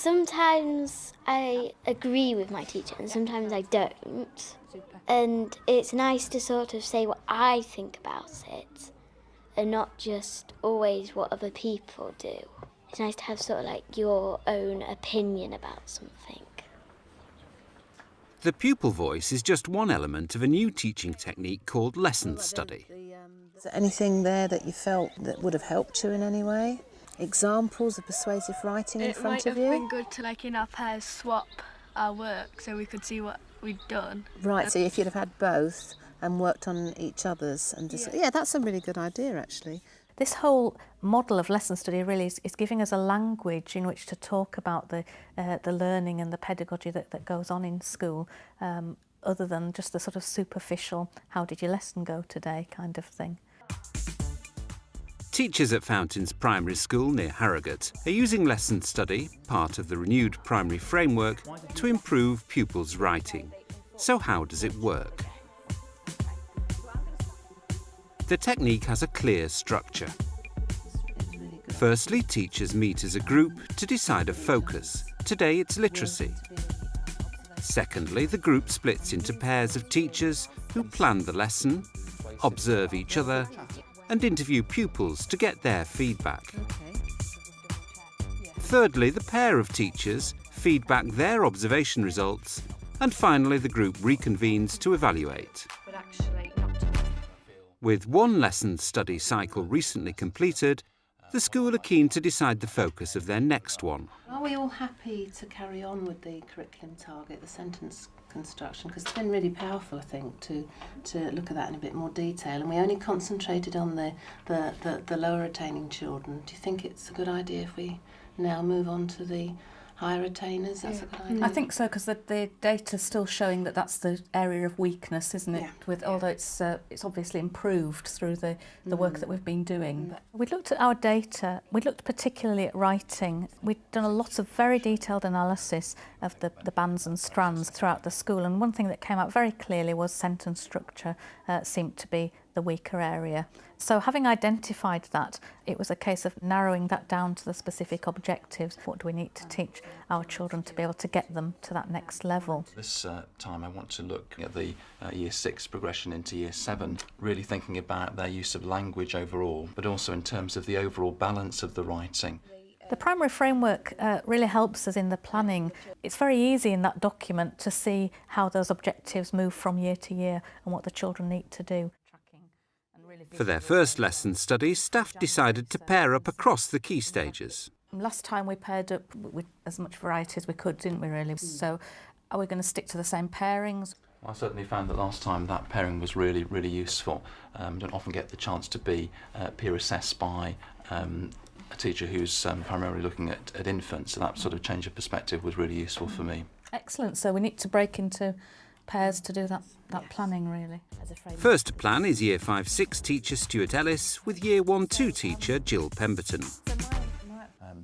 Sometimes I agree with my teacher and sometimes I don't. And it's nice to sort of say what I think about it and not just always what other people do. It's nice to have sort of like your own opinion about something. The pupil voice is just one element of a new teaching technique called lesson study. Is there anything there that you felt that would have helped you in any way? Examples of persuasive writing in front of you? It might have been good to, like, in our pairs, swap our work so we could see what we'd done. Right, so if you'd have had both and worked on each other's and just... Yeah, that's a really good idea, actually. This whole model of lesson study really is giving us a language in which to talk about the learning and the pedagogy that goes on in school, other than just the sort of superficial, how did your lesson go today kind of thing. Teachers at Fountains Primary School near Harrogate are using lesson study, part of the renewed primary framework, to improve pupils' writing. So how does it work? The technique has a clear structure. Firstly, teachers meet as a group to decide a focus. Today it's literacy. Secondly, the group splits into pairs of teachers who plan the lesson, observe each other, and interview pupils to get their feedback. Thirdly, the pair of teachers feed back their observation results, and finally the group reconvenes to evaluate. With one lesson study cycle recently completed, the school are keen to decide the focus of their next one. Are we all happy to carry on with the curriculum target, the sentence construction? Because it's been really powerful, I think, to look at that in a bit more detail. And we only concentrated on the lower attaining children. Do you think it's a good idea if we now move on to the higher attainers? That's a good idea. I think so, because the data's still showing that that's the area of weakness, isn't it? Although it's obviously improved through the work that we've been doing. We looked at our data. We looked particularly at writing. We'd done a lot of very detailed analysis of the bands and strands throughout the school, and one thing that came out very clearly was sentence structure seemed to be the weaker area. So having identified that, it was a case of narrowing that down to the specific objectives. What do we need to teach our children to be able to get them to that next level? This time I want to look at the Year 6 progression into Year 7, really thinking about their use of language overall, but also in terms of the overall balance of the writing. The primary framework really helps us in the planning. It's very easy in that document to see how those objectives move from year to year and what the children need to do. For their first lesson study, staff decided to pair up across the key stages. Last time we paired up with as much variety as we could, didn't we really? So are we going to stick to the same pairings? I certainly found that last time that pairing was really, really useful. Don't often get the chance to be peer assessed by a teacher who's primarily looking at infants, so that sort of change of perspective was really useful for me. Excellent, so we need to break into pairs to do that planning, really. First to plan is Year 5-6 teacher Stuart Ellis with Year 1-2 teacher Jill Pemberton.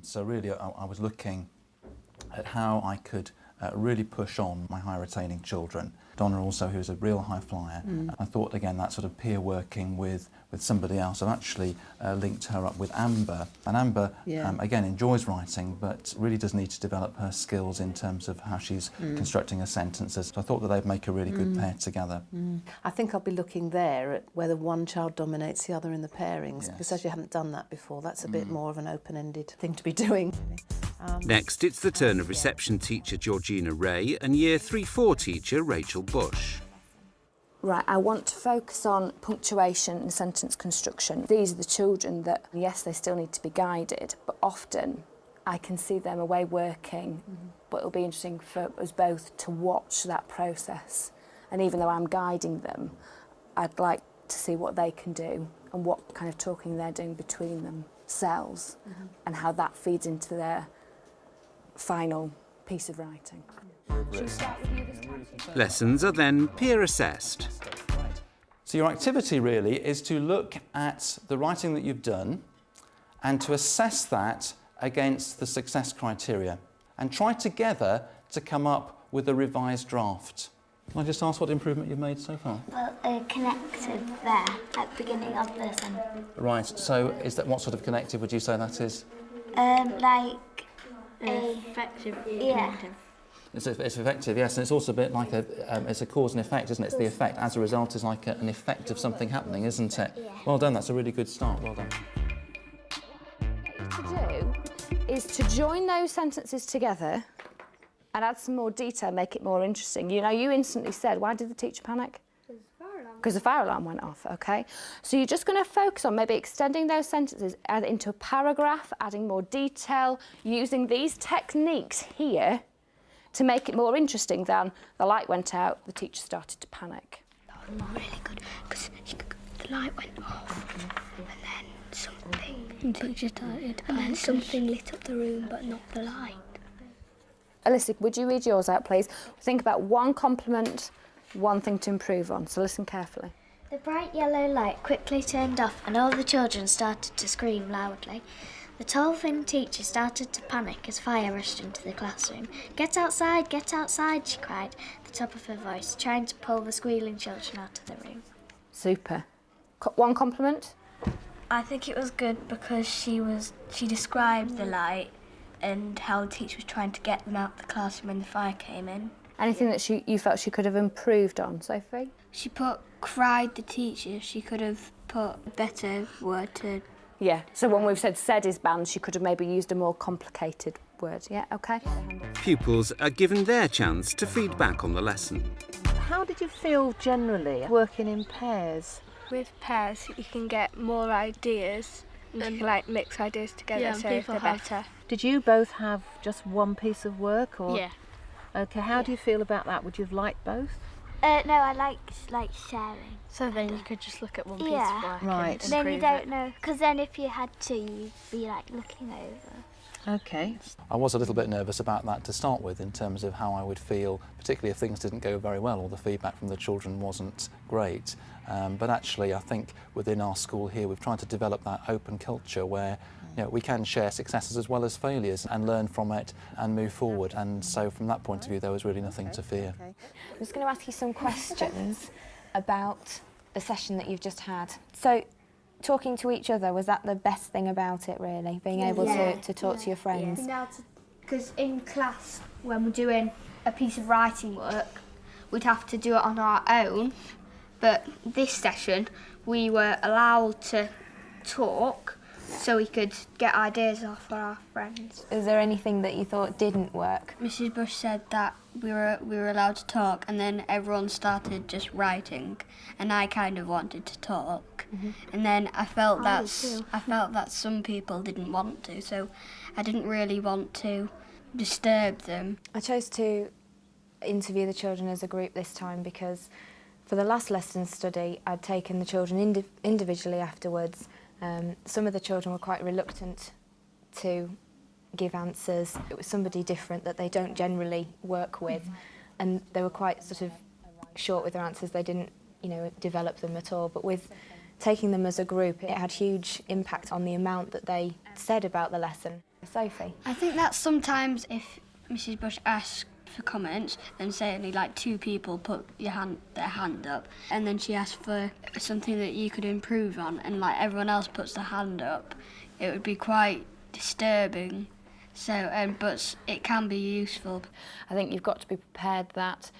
So really I was looking at how I could really push on my higher attaining children. Donna also, who's a real high flyer, I thought again that sort of peer working with somebody else. I've actually linked her up with Amber, and Amber again enjoys writing but really does need to develop her skills in terms of how she's constructing her sentences. So I thought that they'd make a really good pair together. I think I'll be looking there at whether one child dominates the other in the pairings, because as you haven't done that before, that's a bit more of an open-ended thing to be doing. Next, it's the turn of reception teacher Georgina Ray and Year 3-4 teacher Rachel Bush. Right, I want to focus on punctuation and sentence construction. These are the children that, yes, they still need to be guided, but often I can see them away working, but it'll be interesting for us both to watch that process. And even though I'm guiding them, I'd like to see what they can do and what kind of talking they're doing between themselves and how that feeds into their final piece of writing. Lessons are then peer assessed. So your activity really is to look at the writing that you've done and to assess that against the success criteria and try together to come up with a revised draft. Can I just ask what improvement you've made so far? Well, connected there at the beginning of the sentence. Right, so is that what sort of connective would you say that is? Like Effective. Yeah. It's effective, yes, and it's also a bit like it's a cause and effect, isn't it? It's the effect as a result is like an effect of something happening, isn't it? Yeah. Well done, that's a really good start, well done. What you do is to join those sentences together and add some more detail, make it more interesting. You know, you instantly said, why did the teacher panic? Because the fire alarm went off, OK? So you're just going to focus on maybe extending those sentences into a paragraph, adding more detail, using these techniques here to make it more interesting than the light went out, the teacher started to panic. That was really good, because the light went off, and then something... The teacher started, and then something lit up the room, but not the light. Alyssa, would you read yours out, please? Think about one compliment, one thing to improve on, so listen carefully. The bright yellow light quickly turned off and all the children started to scream loudly. The tall, thin teacher started to panic as fire rushed into the classroom. Get outside, she cried at the top of her voice, trying to pull the squealing children out of the room. Super. One compliment? I think it was good because she described the light and how the teacher was trying to get them out of the classroom when the fire came in. Anything that you felt she could have improved on, Sophie? She cried the teacher. She could have put a better word to... Yeah, so when we've said is banned, she could have maybe used a more complicated word. Yeah, OK? Pupils are given their chance to feed back on the lesson. How did you feel generally working in pairs? With pairs, you can get more ideas and like mix ideas together, so they're better. Did you both have just one piece of work? Or? Yeah. OK, how do you feel about that? Would you have liked both? No, I like sharing. So then you could just look at one piece Yeah. of work Right. and Then you improve don't it. know, because then if you had to, you'd be like looking over. OK. I was a little bit nervous about that to start with in terms of how I would feel, particularly if things didn't go very well or the feedback from the children wasn't great. But actually, I think within our school here, we've tried to develop that open culture where we can share successes as well as failures and learn from it and move forward. And so from that point of view, there was really nothing to fear. I'm just going to ask you some questions about the session that you've just had. So, talking to each other, was that the best thing about it, really? Being able to talk to your friends? Because in class, when we're doing a piece of writing work, we'd have to do it on our own. But this session, we were allowed to talk so we could get ideas off our friends. Is there anything that you thought didn't work? Mrs. Bush said that we were allowed to talk, and then everyone started just writing, and I kind of wanted to talk, and then I felt that some people didn't want to, so I didn't really want to disturb them. I chose to interview the children as a group this time because for the last lesson study, I'd taken the children individually afterwards. Some of the children were quite reluctant to give answers. It was somebody different that they don't generally work with, and they were quite sort of short with their answers. They didn't, develop them at all. But with taking them as a group, it had huge impact on the amount that they said about the lesson. Sophie? I think that sometimes if Mrs. Bush asks for comments, then say only like 2 people put their hand up, and then she asks for something that you could improve on, and like everyone else puts their hand up, it would be quite disturbing. So, but it can be useful. I think you've got to be prepared that,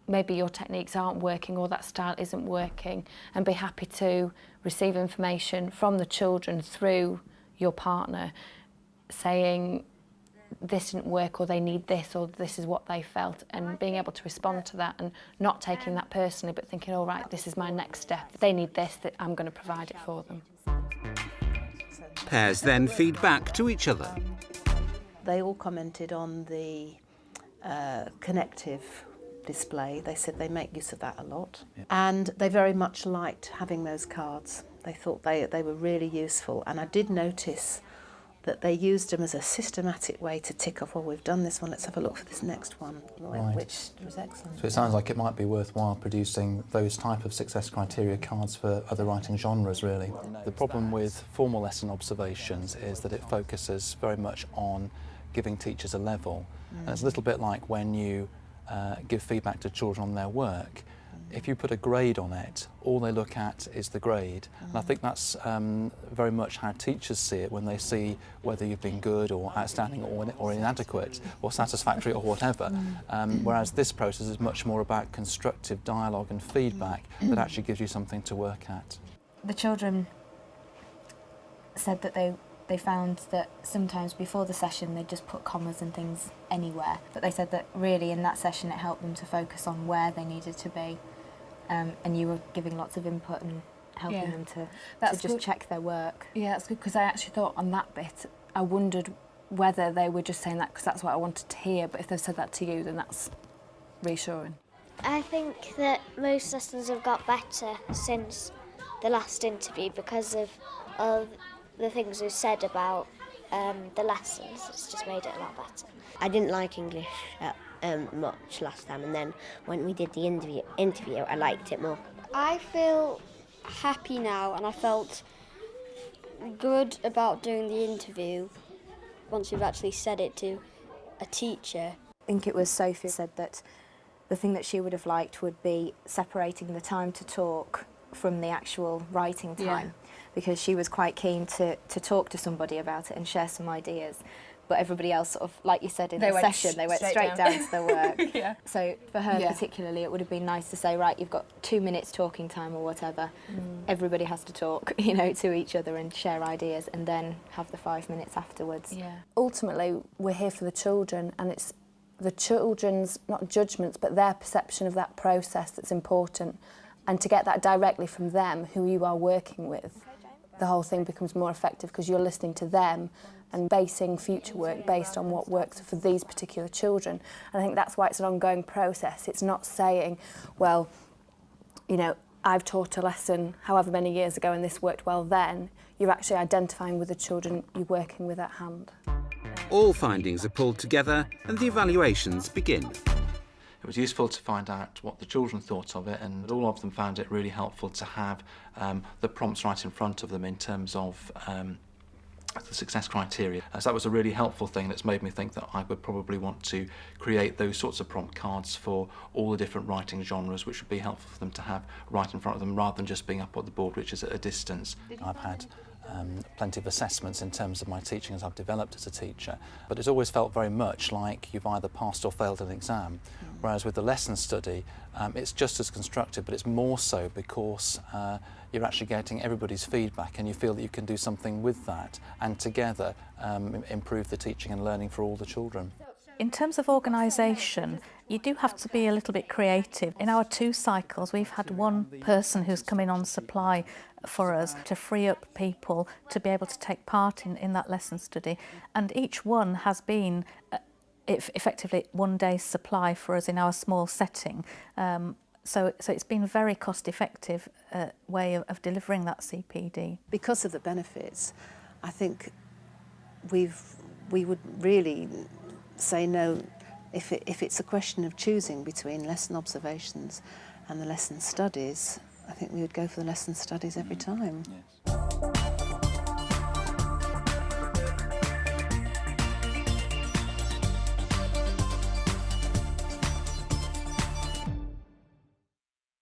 maybe your techniques aren't working or that style isn't working, and be happy to receive information from the children through your partner saying this didn't work or they need this or this is what they felt, and being able to respond to that and not taking that personally but thinking, all right, this is my next step. If they need this, that I'm going to provide it for them. Pairs then feed back to each other. They all commented on the connective display. They said they make use of that a lot. Yeah. And they very much liked having those cards. They thought they were really useful. And I did notice that they used them as a systematic way to tick off, well, we've done this one, let's have a look for this next one, Right. which was excellent. So it sounds like it might be worthwhile producing those type of success criteria cards for other writing genres, really. The problem with formal lesson observations is that it focuses very much on giving teachers a level. And it's a little bit like when you give feedback to children on their work. if you put a grade on it, all they look at is the grade. And I think that's very much how teachers see it when they see whether you've been good or outstanding or inadequate or satisfactory or whatever. Whereas this process is much more about constructive dialogue and feedback that actually gives you something to work at. The children said that they found that sometimes before the session they'd just put commas and things anywhere, but they said that really in that session it helped them to focus on where they needed to be, and you were giving lots of input and helping them to just check their work. Yeah, that's good, because I actually thought on that bit, I wondered whether they were just saying that because that's what I wanted to hear, but if they've said that to you, then that's reassuring. I think that most lessons have got better since the last interview because of the things we've said about the lessons. It's just made it a lot better. I didn't like English much last time, and then when we did the interview, I liked it more. I feel happy now, and I felt good about doing the interview once you've actually said it to a teacher. I think it was Sophie said that the thing that she would have liked would be separating the time to talk from the actual writing time, because she was quite keen to talk to somebody about it and share some ideas. But everybody else, sort of, like you said in the session, they went straight down to their work. So for her particularly, it would have been nice to say, right, you've got 2 minutes talking time or whatever. Everybody has to talk, you know, to each other and share ideas, and then have the 5 minutes afterwards. Ultimately, we're here for the children, and it's the children's, not judgments, but their perception of that process that's important. And to get that directly from them, who you are working with, the whole thing becomes more effective because you're listening to them and basing future work based on what works for these particular children. And I think that's why it's an ongoing process. It's not saying, well, you know, I've taught a lesson however many years ago and this worked well then. You're actually identifying with the children you're working with at hand. All findings are pulled together and the evaluations begin. It was useful to find out what the children thought of it, and all of them found it really helpful to have the prompts right in front of them in terms of the success criteria. So that was a really helpful thing that's made me think that I would probably want to create those sorts of prompt cards for all the different writing genres, which would be helpful for them to have right in front of them rather than just being up on the board, which is at a distance. I've had plenty of assessments in terms of my teaching as I've developed as a teacher, but it's always felt very much like you've either passed or failed an exam, whereas with the lesson study it's just as constructive, but it's more so because you're actually getting everybody's feedback and you feel that you can do something with that and together improve the teaching and learning for all the children. In terms of organisation, you do have to be a little bit creative. In our 2 cycles, we've had one person who's come in on supply for us to free up people to be able to take part in that lesson study. And each one has been effectively 1 day's supply for us in our small setting. So it's been a very cost-effective way of delivering that CPD. Because of the benefits, I think we would really say no if it's a question of choosing between lesson observations and the lesson studies. I think we would go for the lesson studies every time. Yes.